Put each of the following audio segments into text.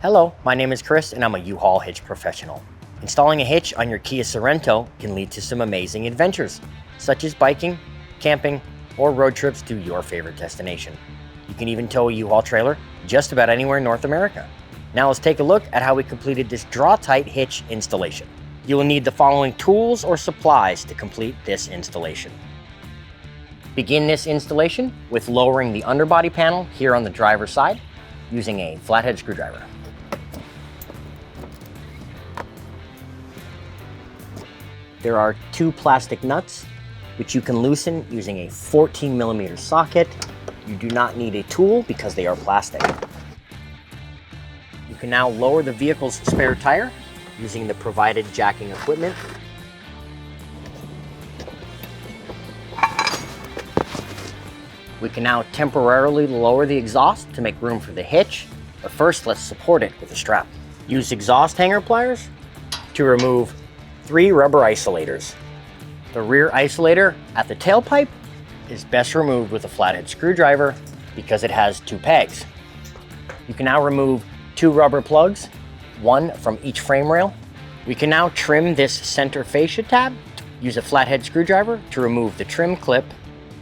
Hello, my name is Chris and I'm a U-Haul hitch professional. Installing a hitch on your Kia Sorento can lead to some amazing adventures, such as biking, camping, or road trips to your favorite destination. You can even tow a U-Haul trailer just about anywhere in North America. Now let's take a look at how we completed this Draw-Tite hitch installation. You will need the following tools or supplies to complete this installation. Begin this installation with lowering the underbody panel here on the driver's side using a flathead screwdriver. There are two plastic nuts which you can loosen using a 14mm socket. You do not need a tool because they are plastic. You can now lower the vehicle's spare tire using the provided jacking equipment. We can now temporarily lower the exhaust to make room for the hitch, but first let's support it with a strap. Use exhaust hanger pliers to remove 3 rubber isolators. The rear isolator at the tailpipe is best removed with a flathead screwdriver because it has 2 pegs. You can now remove 2 rubber plugs, 1 from each frame rail. We can now trim this center fascia tab. Use a flathead screwdriver to remove the trim clip.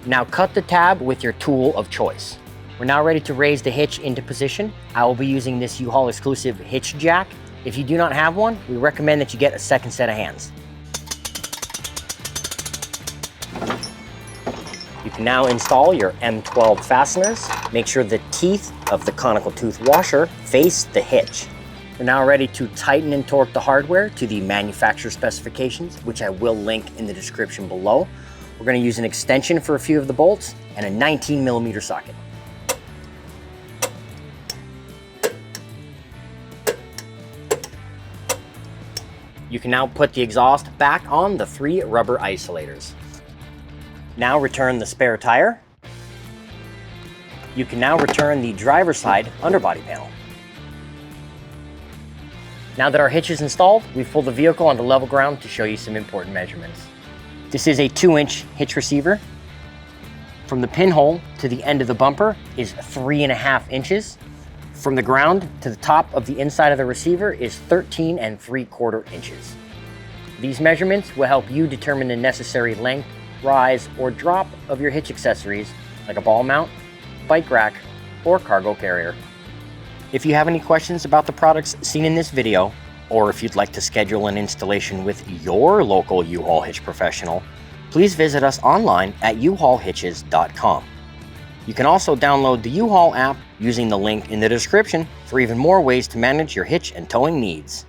Now cut the tab with your tool of choice. We're now ready to raise the hitch into position. I will be using this U-Haul exclusive hitch jack. If you do not have one, we recommend that you get a second set of hands. You can now install your M12 fasteners. Make sure the teeth of the conical tooth washer face the hitch. We're now ready to tighten and torque the hardware to the manufacturer specifications, which I will link in the description below. We're going to use an extension for a few of the bolts and a 19mm socket. You can now put the exhaust back on the 3 rubber isolators. Now return the spare tire. You can now return the driver's side underbody panel. Now that our hitch is installed, we've pulled the vehicle onto level ground to show you some important measurements. This is a 2-inch hitch receiver. From the pinhole to the end of the bumper is 3.5 inches. From the ground to the top of the inside of the receiver is 13 3/4 inches. These measurements will help you determine the necessary length, rise, or drop of your hitch accessories like a ball mount, bike rack, or cargo carrier. If you have any questions about the products seen in this video, or if you'd like to schedule an installation with your local U-Haul hitch professional, please visit us online at uhaulhitches.com. You can also download the U-Haul app using the link in the description for even more ways to manage your hitch and towing needs.